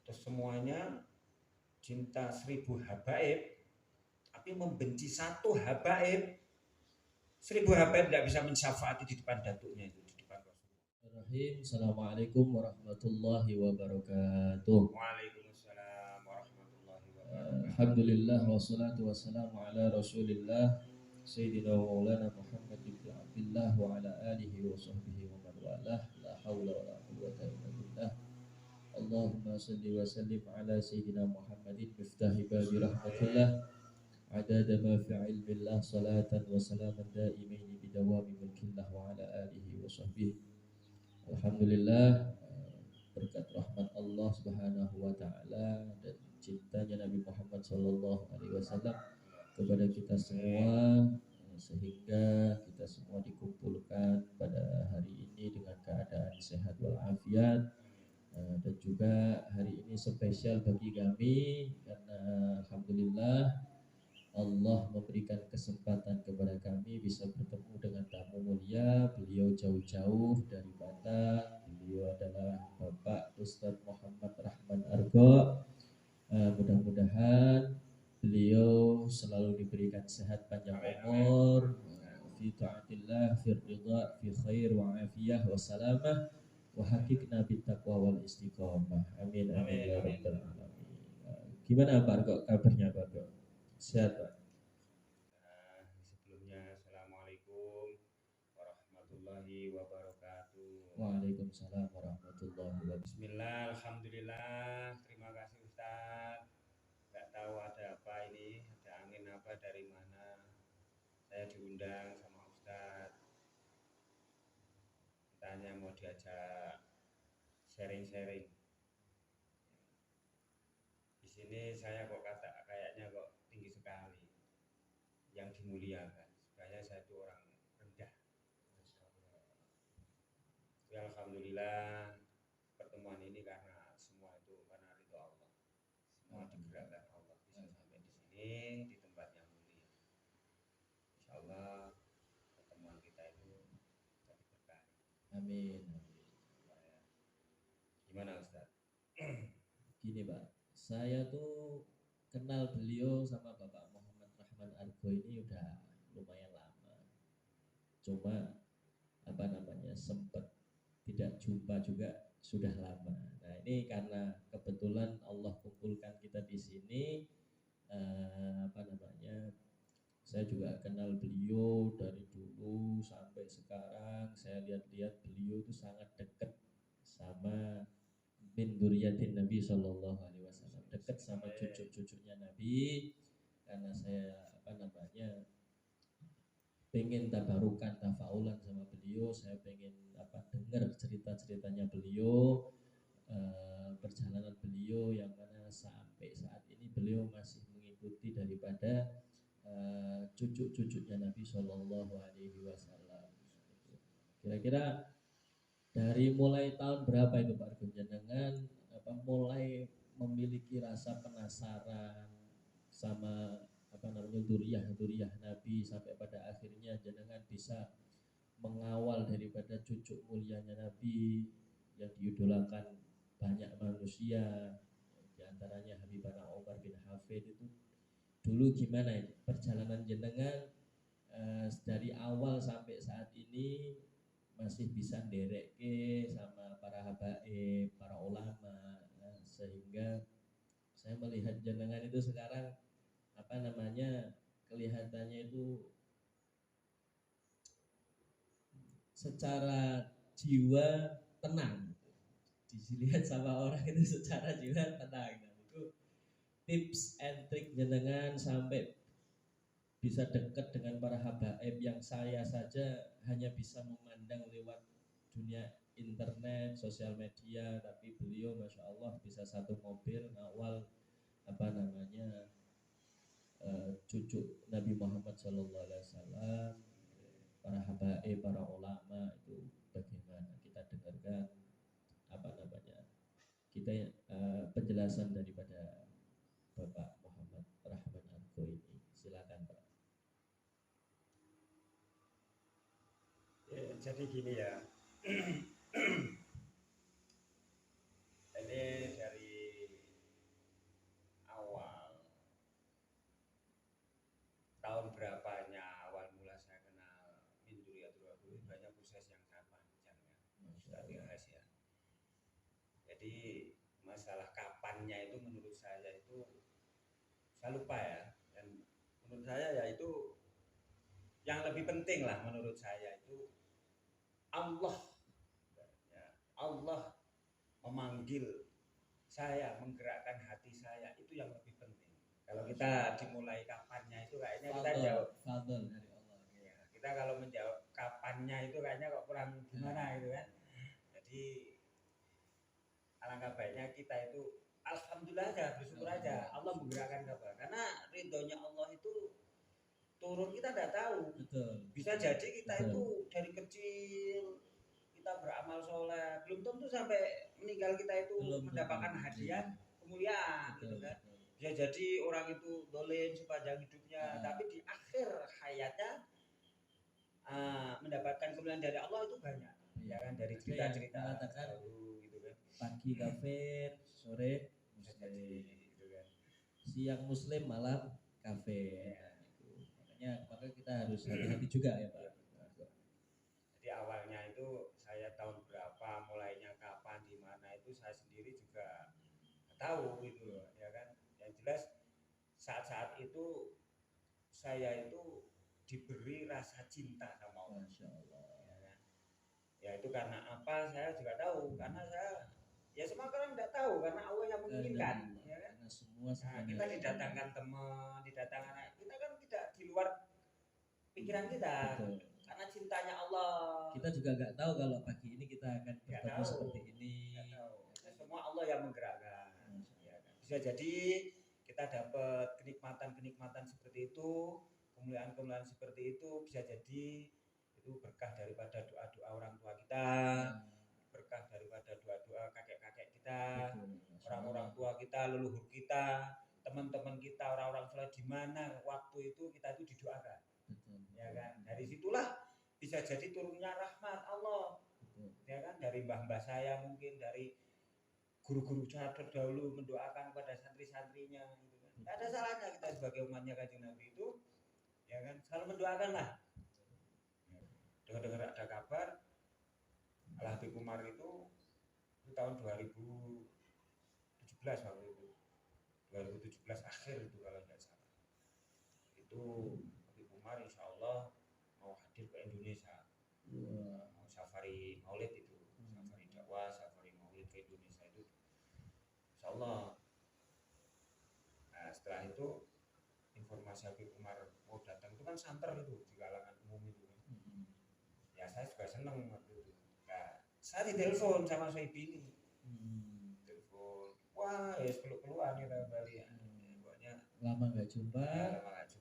Terus semuanya cinta 1000 habaib, tapi membenci satu habaib. 1000 habaib tidak bisa mensyafaati di depan datuknya itu, di depan Rasulullah. Assalamualaikum warahmatullahi wabarakatuh. Waalaikumsalam warahmatullahi wabarakatuh. Alhamdulillah wassalatu wassalamu ala Rasulillah Sayyidina wa maulana Muhammad ibn Abdullah wa ala alihi wa sahbihi wa man walah. La hawla wa la quwwata illa billah. Allahumma salli wa sallim ala Sayyidina Muhammadin miftahi babi rahmatillah adada ma fi ilmillah salatan wa salaman daimaini bidawami mulkillah wa ala alihi wa sahbihi. Alhamdulillah, berkat rahmat Allah Subhanahu wa taala dan cintanya Nabi Muhammad sallallahu alaihi wasallam kepada kita semua, sehingga kita semua dikumpulkan pada hari ini dengan keadaan sehat walafiat. Dan juga hari ini spesial bagi kami karena alhamdulillah Allah memberikan kesempatan kepada kami bisa bertemu dengan tamu mulia. Beliau jauh-jauh dari Batak. Beliau adalah Bapak Ustadz Muhammad Rahman Argo. Mudah-mudahan beliau selalu diberikan sehat panjang umur, fi ta'atillah, fi ridha, fi khair wa afiyah wa salamah, wa hakikna bit taqwa wal istiqamah. Amin amin ya rabbal alamin. Gimana Pak Argo kabarnya Pak Argo? Sehat Pak? Sebelumnya Assalamualaikum warahmatullahi wabarakatuh. Waalaikumsalam warahmatullahi wabarakatuh. Bismillah, alhamdulillah. Terima kasih Ustaz. Gak tahu ada apa ini, ada angin apa dari mana. Saya diundang sama Ustaz. Tanya mau diajak sharing-sharing. Di sini saya kok kayaknya kok tinggi sekali. Yang dimuliakan. Sebenarnya saya itu orang rendah. Ya, alhamdulillah pertemuan ini karena semua itu karena ridho Allah. Semua digerakkan Allah bisa sampai di sini di tempat yang mulia. Insyaallah pertemuan kita itu jadi berkah. Amin. Gimana Ustaz? Gini Pak, saya tuh kenal beliau sama Bapak Muhammad Rahman Argo ini udah lumayan lama. Cuma sempat tidak jumpa juga sudah lama. Nah ini karena kebetulan Allah kumpulkan kita di sini, saya juga kenal beliau dari dulu sampai sekarang. Saya lihat-lihat beliau itu sangat dekat sama min dzurriyyatin Nabi Shallallahu Alaihi Wasallam, dekat sama cucu-cucunya Nabi. Karena saya pengen tabarukan tafaulan sama beliau, saya pengen dengar cerita-ceritanya beliau, perjalanan beliau yang mana sampai saat ini beliau masih mengikuti daripada cucu-cucunya Nabi Shallallahu Alaihi Wasallam. Kira-kira dari mulai tahun berapa itu Pak Argun jenengan mulai memiliki rasa penasaran sama duriyah Nabi sampai pada akhirnya jenengan bisa mengawal daripada cucu mulianya Nabi yang diidolakan banyak manusia, diantaranya Habibana Umar bin Hafid. Itu dulu gimana ini perjalanan jenengan dari awal sampai saat ini masih bisa ndereke sama para habaib, para ulama, sehingga saya melihat jenengan itu sekarang kelihatannya itu secara jiwa tenang, dilihat sama orang itu secara jiwa tenang. Dan itu tips and trik jenengan sampai bisa dekat dengan para habaib yang saya saja hanya bisa memandang lewat dunia internet, sosial media, tapi beliau Masya Allah bisa satu mobil ngawal cucu Nabi Muhammad SAW, para habaib, para ulama. Itu bagaimana kita dengarkan kita penjelasan daripada Bapak Muhammad Rahman Argo ini. Silakan Pak. Jadi gini ya. Ini dari Tapi rahasia. Jadi masalah kapannya itu menurut saya itu saya lupa ya. Dan menurut saya ya itu yang lebih penting lah menurut saya itu Allah, ya, Allah memanggil saya, menggerakkan hati saya, itu yang lebih penting. Kalau kita dimulai kapannya itu kayaknya kita jawab fadl dari Allah. ya, kita kalau menjawab kapannya itu kayaknya kok kurang gimana gitu kan. Jadi alangkah baiknya kita itu alhamdulillah aja, bersyukur aja Allah menggerakkan kapan. Karena ridhonya Allah itu turun kita tidak tahu. Betul. Bisa jadi kita itu dari kecil kita beramal soleh, belum tentu sampai meninggal kita itu mendapatkan hadiah kemuliaan gitu kan. Bisa jadi orang itu dolim sepanjang hidupnya, tapi di akhir hayatnya mendapatkan kemuliaan dari Allah itu banyak. Ya kan, dari cerita-cerita gitu kan. Pagi kafir, sore muslim, gitu kan. Siang muslim, malam kafir. Maka kita harus hati-hati juga ya Pak. Jadi awalnya itu saya tahun berapa, mulainya kapan, di mana itu saya sendiri juga tahu gitu loh, ya kan. Yang jelas saat-saat itu saya itu diberi rasa cinta sama Allah. Masya Allah. Ya kan? Ya itu karena apa? Saya juga tahu, karena saya ya semua orang tidak tahu karena Allah yang menginginkan, ya kan. Semua nah, kita didatangkan teman, didatangkan anak, kita kan tidak di luar pikiran kita. Betul. Karena cintanya Allah. Kita juga nggak tahu kalau pagi ini kita akan bertemu seperti ini. Semua Allah yang menggerakkan. Ya kan? Bisa jadi kita dapat kenikmatan-kenikmatan seperti itu, kemuliaan-kemuliaan seperti itu, bisa jadi itu berkah daripada doa-doa orang tua kita, berkah daripada doa-doa kakek-kakek kita, orang-orang tua kita, leluhur kita, teman-teman kita, orang-orang soleh, di mana waktu itu kita itu didoakan. Ya kan, dari situlah bisa jadi turunnya rahmat Allah. Ya kan, dari mbah-mbah saya, mungkin dari guru-guru terdahulu mendoakan kepada santri-santrinya gitu kan. Tidak ada salahnya kita sebagai umatnya Kanjeng Nabi itu, ya kan, selalu mendoakan lah. Dengar-dengar ada kabar Al Habib Umar itu tahun 2017 waktu itu, 2017 akhir itu kalau tidak salah, itu Habib Umar insya Allah mau hadir ke Indonesia, mau safari maulid itu, safari dakwah, safari maulid ke Indonesia itu, insya Allah. Nah setelah itu informasi Habib Umar mau datang itu kan santer itu di kalangan umum itu kan. Ya saya juga seneng waktu itu. Nah, saya ditelepon sama Soebi ini. Telepon, wah ya peluk-pelukan kita kembali ya. Pokoknya lama nggak jumpa,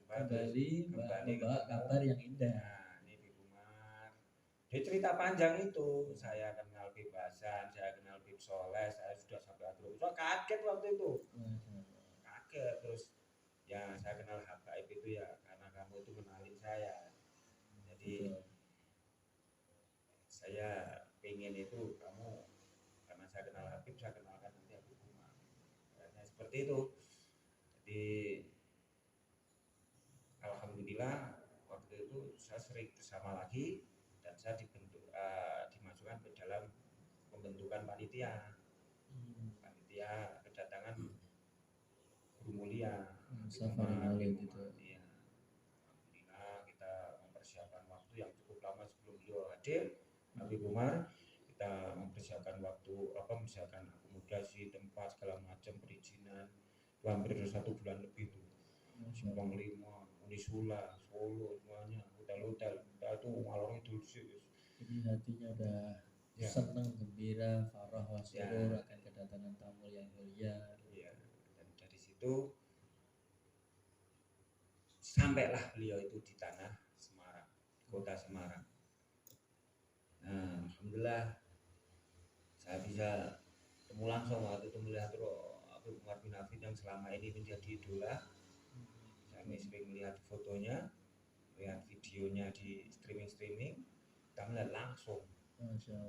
kembali membawa kabar yang indah. Nah, ini Habib Umar. Dia cerita panjang itu, saya kenal bebasan, saya kenal Bib Soleh, saya sudah sampai atur. So kaget waktu itu. Kaget terus. Ya saya kenal Habaib itu ya karena kamu itu kenalin saya. Jadi saya pengen itu kamu, karena saya kenal Habib, saya kenalkan nanti Habib Umar. Karena seperti itu. Jadi alhamdulillah waktu itu saya sering bersama lagi dan saya dimasukkan ke dalam pembentukan panitia kedatangan Guru Mulia safari maulid itu. Ya. Alhamdulillah kita mempersiapkan waktu yang cukup lama sebelum beliau hadir. Habib Umar, kita mempersiapkan waktu misalkan akomodasi, tempat, segala macam, perizinan, itu hampir 1 bulan lebih tuh. Simpang 5, Unisula, Solo, semuanya, hotel-hotel, kita itu ngalor itu sih. Jadi hatinya udah senang, gembira, farah, wasurur akan kedatangan tamu yang mulia. Ya, dan dari situ sampailah beliau itu di tanah Semarang, kota Semarang. Nah, alhamdulillah saya bisa ketemu langsung waktu itu melihat Habib Umar bin Hafid yang selama ini menjadi idola. Saya sering melihat fotonya, melihat videonya di streaming, kita melihat langsung.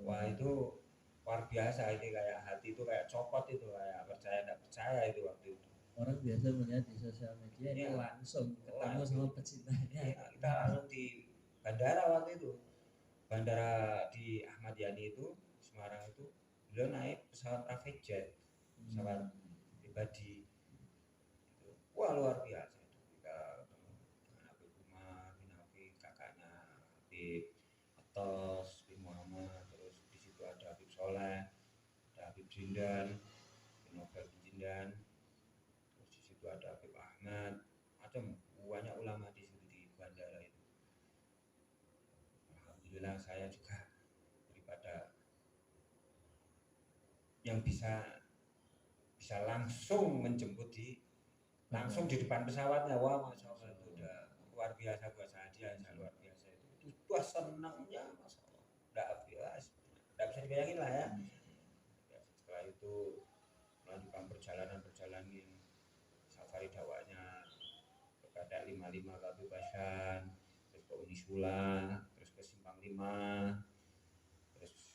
Wah itu luar biasa, ini kayak hati itu kayak copot itu, kayak percaya tidak percaya itu waktu itu. Orang biasa melihat di sosial media ini langsung ketemu sama pecintanya. Ya, kita langsung di bandara waktu itu. Bandara di Ahmad Yani itu, Semarang itu beliau naik pesawat private jet, pesawat pribadi. Wah luar biasa itu kita ketemu dengan Habib Umar bin Habib, kakaknya Habib Atos bin Muhammad, terus di situ ada Habib Soleh, ada Habib Jindan bin Nobel bin Jindan, terus di situ ada Habib Ahmad, macam banyak ulama di situ di bandara itu. Alhamdulillah saya juga daripada yang bisa langsung menjemput langsung di depan pesawatnya. Wah masya Allah itu udah luar biasa buat saya, luar biasa itu wah senangnya masya Allah nggak bisa dibayangin lah ya. Setelah itu melanjutkan perjalanan safari dakwahnya kepada 55 ke Bebasan, terus ke Unisula, terus ke Simpang 5, terus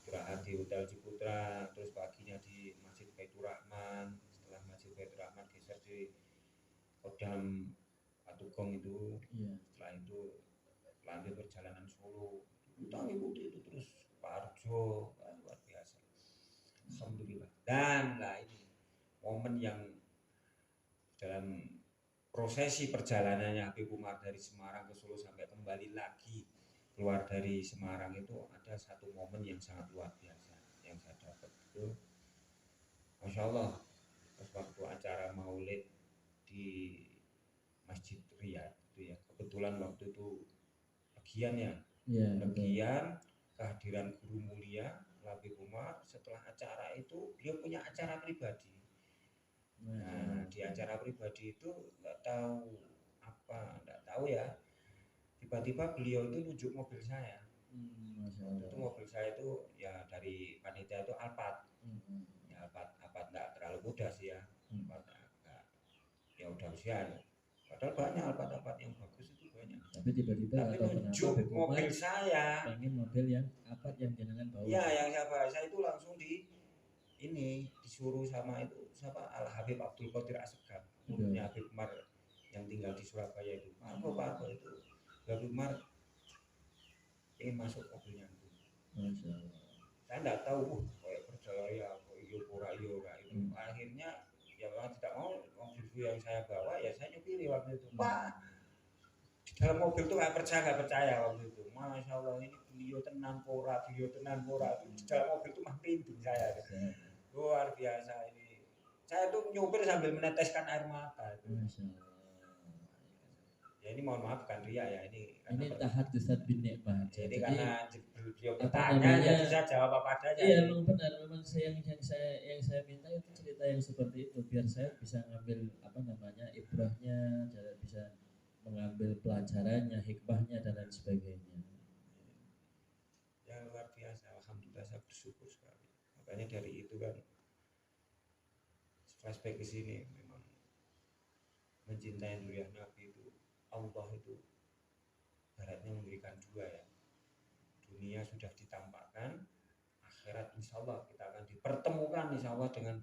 istirahat di Hotel Ciputra, terus paginya di Masjid Baitur Rahman. Setelah Masjid Baitur Rahman geser di Kodam Patugong itu. Setelah itu lanjut perjalanan Solo, kita ngikuti itu terus Parjo, luar biasa. Alhamdulillah. Dan lah ini momen yang dalam prosesi perjalanannya Habib Umar dari Semarang ke Solo sampai kembali lagi keluar dari Semarang itu ada satu momen yang sangat luar biasa yang saya dapat itu, masya Allah, pas waktu acara Maulid di Masjid Riyadh itu ya, kebetulan waktu itu legian ya, legian, kehadiran guru mulia Habib Umar. Setelah acara itu beliau punya acara pribadi. Nah di acara pribadi itu nggak tahu ya, tiba-tiba beliau itu nunjuk mobil saya. Itu mobil saya itu ya dari panitia itu Alphard. Ya Alphard nggak terlalu muda sih ya, ya udah usia. Padahal banyak Alphard yang bagus itu banyak. Tapi tiba-tiba nunjuk mobil saya. Pengen mobil yang Alphard yang jenengan bawa. Ya yang saya itu langsung disuruh sama itu siapa, Al Habib Abdul Qadir Asegaf, muridnya Habib Umar yang tinggal di Surabaya itu. Pak itu Habib Umar ingin masuk mobilnya itu. Saya tidak tahu kayak perjalanan itu. Akhirnya ya memang tidak mau mobil itu yang saya bawa, ya saya nyupiri waktu itu. Pak, di dalam mobil itu nggak percaya waktu itu. Masya Allah ini beliau tenang pora. Di dalam mobil itu mah merinding saya. Luar biasa ini. Saya tuh nyupir sambil meneteskan air mata itu. Ya ini mohon maaf kan ria ya ini tahaddutsat bin nikmah. Jadi karena beliau bertanya jadi saya jawab apa adanya. Iya memang benar, memang yang saya minta itu cerita yang seperti itu biar saya bisa ngambil ibrahnya, bisa mengambil pelajarannya, hikmahnya dan lain sebagainya. Ya luar biasa, alhamdulillah saya bersyukur sekali. Makanya dari itu kan flashback ke sini memang mencintai zuriat Nabi itu, Allah itu baratnya memberikan dua ya. Dunia sudah ditampakkan, akhirat insya Allah kita akan dipertemukan insya Allah dengan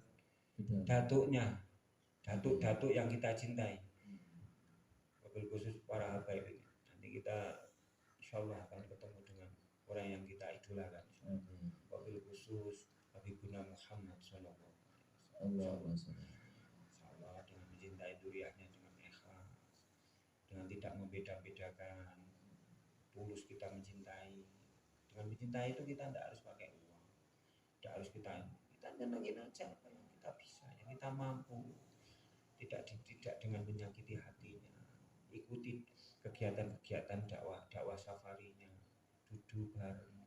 datuknya, datuk yang kita cintai. Wabil khusus para habaib ini. Nanti kita insya Allah akan ketemu dengan orang yang kita idolakan. Wabil khusus Habibuna Muhammad Sallallahu Alaihi Wasallam. Insya Allah dengan mencintai duriahnya dengan ikhlas, dengan tidak membeda-bedakan, tulus kita mencintai. Dengan mencintai itu kita tidak harus pakai uang, tidak harus kita nyenengin aja apa yang kita bisa, yang kita mampu, tidak dengan menyakiti hatinya. Ikuti kegiatan-kegiatan dakwah safarinya, duduk bareng.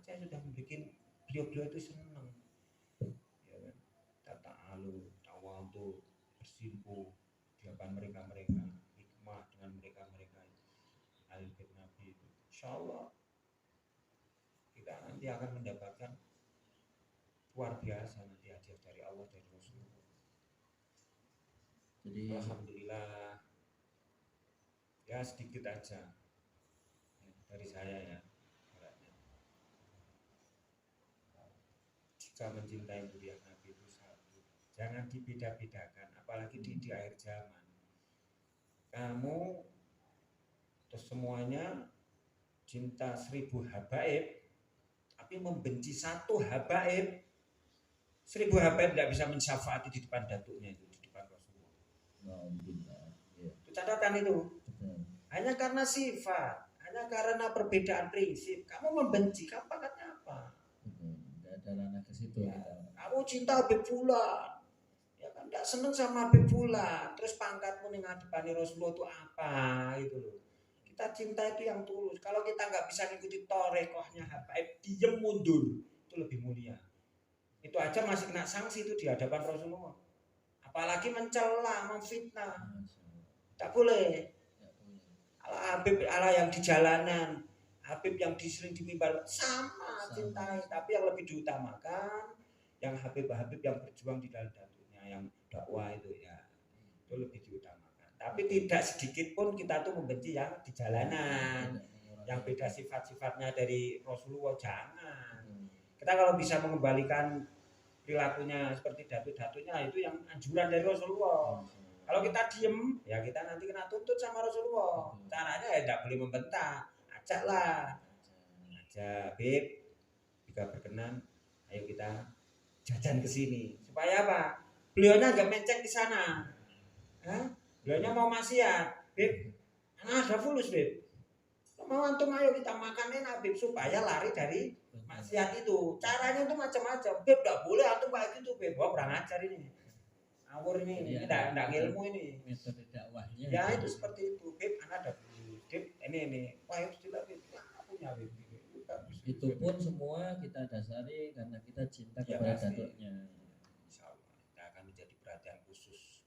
Saya sudah membuat beliau itu senang, ya kan? Tata'alu, tawadu, bersimpuh di depan mereka, hikmah dengan mereka al-bait Nabi itu. Insyaallah kita nanti akan mendapatkan luar biasa nanti hadiah dari Allah dan Rasulullah. Jadi alhamdulillah ya sedikit aja ya, dari saya ya. Jika mencintai zuriat Nabi itu satu, jangan dibeda-bedakan, apalagi di akhir zaman. Kamu terus semuanya cinta 1000 habaib tapi membenci satu habaib, 1000 habaib tidak bisa mensyafaati di depan datuknya itu, di depan Rasulullah. Alhamdulillah. Ya, Itu catatan itu. betul. Hanya karena sifat, hanya karena perbedaan prinsip, kamu membenci, kamu pangkatnya apa? Betul. Nggak ada ranah ke situ Ya, kita. kamu cinta Habib Fulan, ya kan tidak seneng sama Habib Fulan, terus pangkatmu nih ngadepani Rasulullah itu apa gitu loh. Kita cinta itu yang tulus. Kalau kita nggak bisa ngikuti torekohnya habaib, diem mundur, itu lebih mulia. Itu aja masih kena sanksi itu di hadapan Rasulullah. Apalagi mencela, memfitnah, Masya Allah. tak boleh. Nggak boleh. Ala Habib, ala yang di jalanan, Habib yang sering di mimbar sama cintai, tapi yang lebih diutamakan yang Habib-Habib yang berjuang di dalam datunya, yang dakwah itu ya, itu lebih diutamakan. Tapi tidak sedikit pun kita tuh membenci yang di jalanan, yang beda sifat-sifatnya dari Rasulullah, jangan. Kita kalau bisa mengembalikan perilakunya seperti datu-datunya, itu yang anjuran dari Rasulullah. Kalau kita diem, ya kita nanti kena tuntut sama Rasulullah. Caranya ya tidak boleh membentak, ajaklah, ajak Bib, jika berkenan, ayo kita jajan ke sini. Supaya apa? Beliaunya nggak menceng di sana. Beliaunya mau maksiat, Bib, ada fulus Bib. Mau antum ayo kita makan enak Bib, supaya lari dari maksiat itu. Caranya itu macam-macam. Bib tidak boleh antum kayak gitu Bib. Wah kurang ajar ini. Awur ini tidak ilmu ini. Metode dakwahnya. Ya itu seperti itu. Bib, anak ada Bib, ini. Wah itu tidak Bib, punya Bib. Itu pun semua kita dasari karena kita cinta Ya, kepada pasti. datuknya. Insya Allah kita akan menjadi perhatian khusus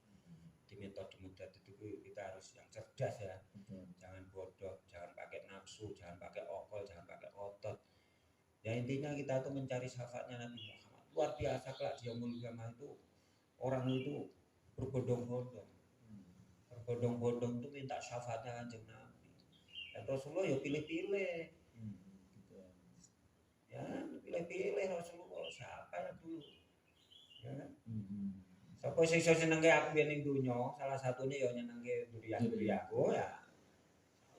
di metode itu. Kita harus yang cerdas ya. Betul. Jangan bodoh, jangan pakai nafsu, jangan pakai okol, jangan pakai otot. Ya intinya kita tuh mencari syafaatnya Nabi Muhammad. Luar biasa kelak dia mulia itu. Orang itu berbondong-bondong itu minta syafaatnya Kanjeng Nabi. Dan Rasulullah ya pilih-pilih. Ya pilih-pilih Rasulullah siapa yang dulu. Ya kan? Siapa sing iso senenge aku biyen ning donya, salah satunya ya nyenengke duriyaku ya.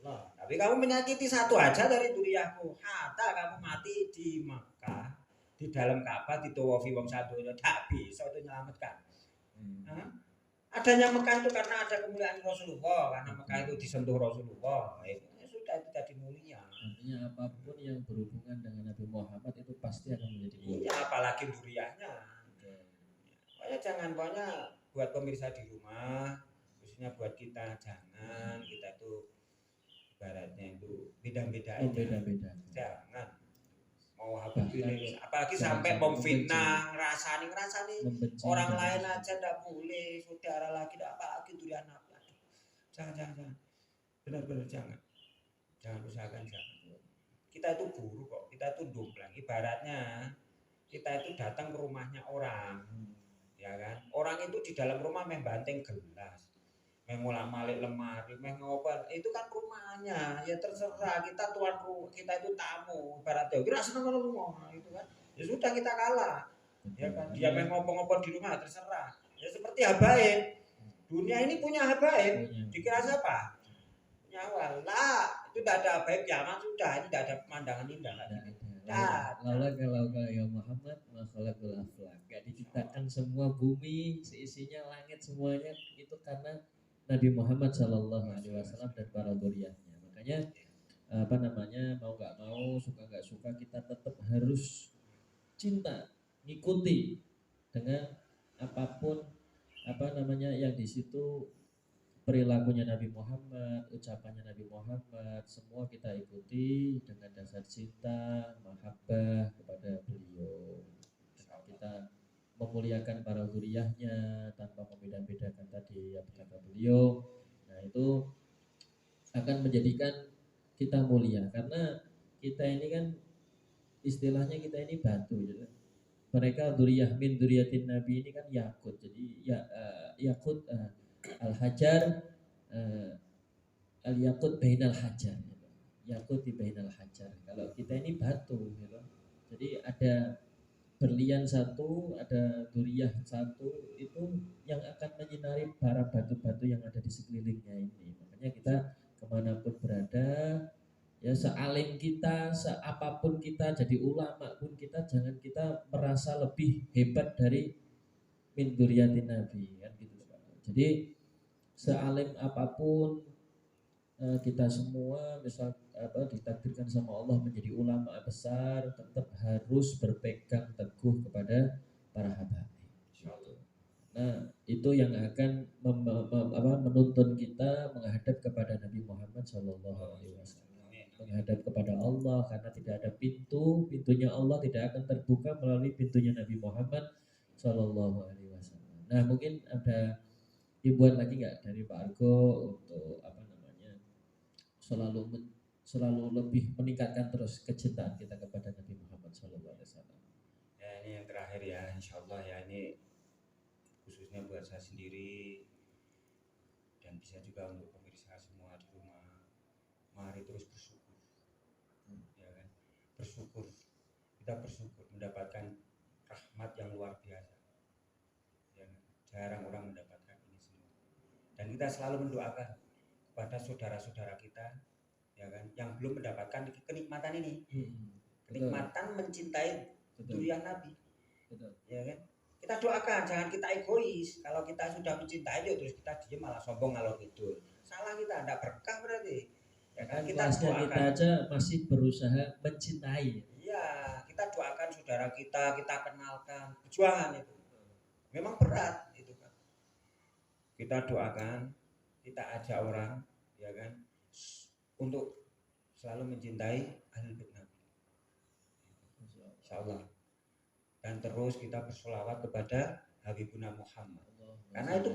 Allah. Tapi kamu menyakiti satu aja dari duriyaku. Hatta kamu mati di Makkah, di dalam Ka'bah ditawafi wong sadonya tak bisa itu menyelamatkan. Adanya Mekah itu karena ada kemuliaan Rasulullah, karena Mekah itu disentuh Rasulullah, itu sudah itu tadi mulia. Artinya apapun yang berhubungan dengan Nabi Muhammad itu pasti akan menjadi mulia. Iya, apalagi duriahnya. Pokoknya jangan buat pemirsa di rumah, khususnya buat kita jangan kita itu ibaratnya itu beda-beda aja. Beda-beda. Jangan. Mau habis pilih, apalagi sampai memfitnah, ngerasani orang lain aja tidak boleh, saudara lagi tidak apalagi durian apa. Jangan. Benar-benar jangan usahakan jangan. Kita itu buruk kok, kita itu domplang. Ibaratnya kita itu datang ke rumahnya orang, ya kan? Orang itu di dalam rumah membanting gelas, memulak-malik lemari, ngoper, itu kan rumahnya. Ya terserah, kita tuan rumah, kita itu tamu. Ibaratnya kira seneng rumah, itu kan. Ya sudah kita kalah, ya kan? Dia ngopo-ngopo di rumah terserah. Ya seperti habaib. Dunia ini punya habaib. Dikira siapa? Nyawa lah, itu tidak ada habaib kiamat sudah, ini tidak ada pemandangan indah. Laula kalau ya Muhammad makhlukul aflak, gak diciptakan semua bumi seisinya langit semuanya itu karena Nabi Muhammad Shallallahu Alaihi Wasallam dan para dzurriyyahnya. Makanya mau nggak mau, suka nggak suka, kita tetap harus cinta, ngikuti dengan apapun yang di situ perilakunya Nabi Muhammad, ucapannya Nabi Muhammad, semua kita ikuti dengan dasar cinta, mahabbah kepada beliau. Kita memuliakan para dzurriyyahnya tanpa membeda-bedakan tadi apa kata beliau. Nah, itu akan menjadikan kita mulia karena kita ini kan istilahnya kita ini batu gitu. Mereka dzurriyyah min dzurriyyatin Nabi ini kan yakut. Jadi yakut al-hajar al-yakut bainal hajar gitu. Yakut di bainal hajar. Kalau kita ini batu gitu. Jadi ada berlian satu, ada dzurriyyah satu, itu yang akan menyinari para batu-batu yang ada di sekelilingnya ini. Makanya kita kemanapun berada, ya sealim kita, seapapun kita, jadi ulama pun kita, jangan kita merasa lebih hebat dari min dzurriyyatin Nabi, kan gitu Pak. Jadi sealim apapun kita semua misal ditakdirkan sama Allah menjadi ulama besar, tetap harus berpegang teguh kepada para habaib. Nah, itu yang akan menuntun kita menghadap kepada Nabi Muhammad SAW, menghadap kepada Allah, karena tidak ada pintunya Allah tidak akan terbuka melalui pintunya Nabi Muhammad SAW. Nah, mungkin ada himbauan lagi nggak dari Pak Argo untuk selalu lebih meningkatkan terus kecintaan kita kepada Nabi Muhammad SAW. Ya, ini yang terakhir ya, insya Allah ya, ini khususnya buat saya sendiri dan bisa juga untuk pemirsa semua di rumah. Mari terus bersyukur, ya kan? Bersyukur, kita bersyukur mendapatkan rahmat yang luar biasa. Ya, jarang orang mendapatkan ini semua. Dan kita selalu mendoakan kepada saudara-saudara kita, ya kan, yang belum mendapatkan kenikmatan ini, kenikmatan mencintai durian Nabi, ya kan. Kita doakan, jangan kita egois. Kalau kita sudah mencintai terus kita diem malah sombong kalau gitu, salah kita, tidak berkah berarti. Ya kan, kita doakan. Kita aja masih berusaha mencintai. Iya, kita doakan saudara kita kenalkan. Perjuangan itu memang berat itu kan. Kita doakan, kita ajak orang, ya kan, untuk selalu mencintai Ahlul Bait Nabi, insya Allah. Dan terus kita bersolawat kepada Habibuna Muhammad, karena itu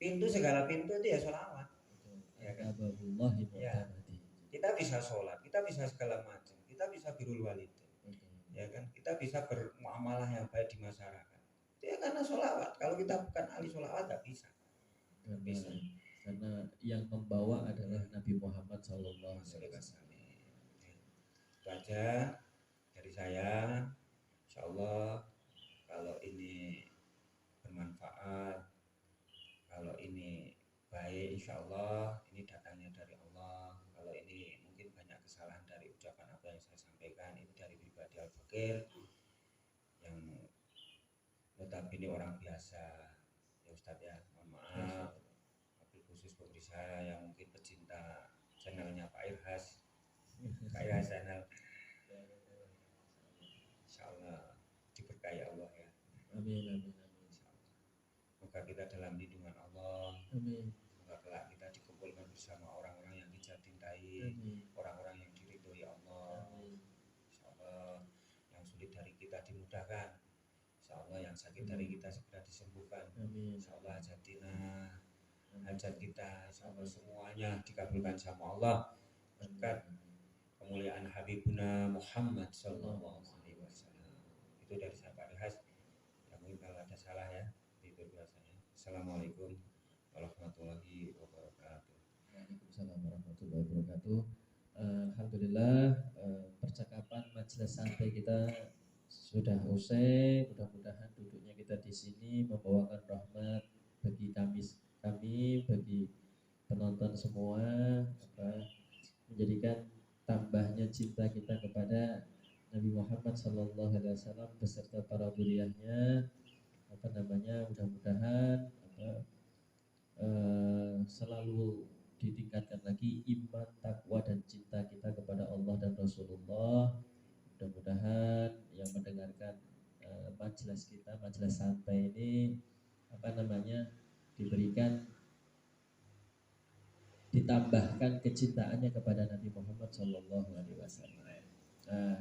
pintu segala pintu itu ya sholawat, ya kan? Ya. Kita bisa sholat, kita bisa segala macam, kita bisa birrul walidain, ya kan? Kita bisa bermuamalah yang baik di masyarakat, itu ya karena sholawat. Kalau kita bukan ahli sholawat nggak bisa. Karena yang membawa adalah Nabi Muhammad SAW. Itu aja dari saya. Insya Allah kalau ini bermanfaat, kalau ini baik, insya Allah ini datangnya dari Allah. Kalau ini mungkin banyak kesalahan dari ucapan apa yang saya sampaikan, itu dari pribadi Al-Fakir yang notabene orang biasa, ya Ustadz ya, mohon maaf. Tapi khusus pemirsa yang mungkin pecinta channelnya Pak Irhas channel, insya Allah diberkahi Allah ya. Amin. Semoga kita dalam lindungan Allah. Amin. Semoga kelak kita dikumpulkan bersama orang-orang yang dicintai, orang-orang yang diridhoi Allah. Insya Allah yang sulit dari kita dimudahkan, insya Allah yang sakit dari kita segera disembuhkan. Insya Allah hajat kita, insya Allah semuanya dikabulkan sama Allah berkat kemuliaan Habibuna Muhammad Sallallahu Alaihi Wasallam. Itu dari saya Pak Rehas. Ya, mungkin kalau ada salah ya itu biasanya. Assalamualaikum warahmatullahi wabarakatuh. Waalaikumsalam warahmatullahi wabarakatuh. Alhamdulillah, percakapan majelis santai kita sudah usai. Mudah-mudahan duduknya kita di sini membawakan rahmat bagi kami bagi penonton semua, menjadikan tambahnya cinta kita kepada Nabi Muhammad SAW beserta para dzurriyyahnya. Mudah-mudahan selalu ditingkatkan lagi iman, takwa dan cinta kita kepada Allah dan Rasulullah. Mudah-mudahan yang mendengarkan majelis kita, majelis santai ini ditambahkan kecintaannya kepada Nabi Muhammad SAW.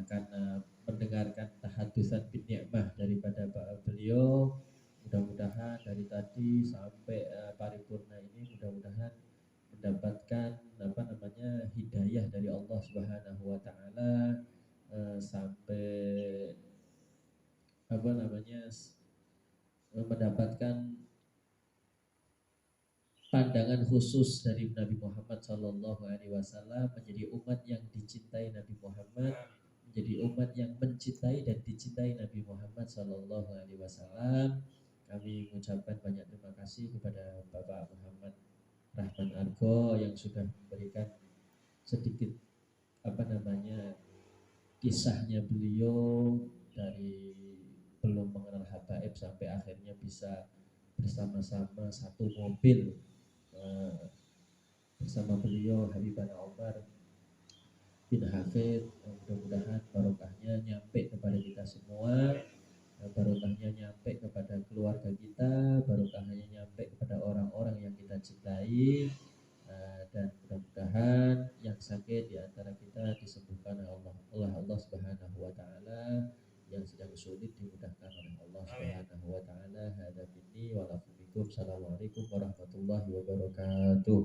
Karena mendengarkan tahaddusan bin ni'mah daripada beliau, mudah-mudahan dari tadi sampai paripurna ini mudah-mudahan mendapatkan hidayah dari Allah Subhanahu wa taala, sampai mendapatkan pandangan khusus dari Nabi Muhammad SAW, menjadi umat yang dicintai Nabi Muhammad, menjadi umat yang mencintai dan dicintai Nabi Muhammad SAW. Kami mengucapkan banyak terima kasih kepada Bapak Muhammad Rahman Argo yang sudah memberikan sedikit kisahnya beliau dari belum mengenal habaib sampai akhirnya bisa bersama-sama satu mobil bersama beliau Habibana Umar bin Hafid. Mudah-mudahan barokahnya nyampe kepada kita semua, barokahnya nyampe kepada keluarga kita, barokahnya nyampe kepada orang-orang yang kita cintai, dan mudah-mudahan yang sakit di antara kita disembuhkan oleh Allah Subhanahu wa taala, yang sedang sulit dimudahkan oleh Allah Subhanahu wa taala. Hada billahi wa lakum. Assalamualaikum warahmatullahi wabarakatuh.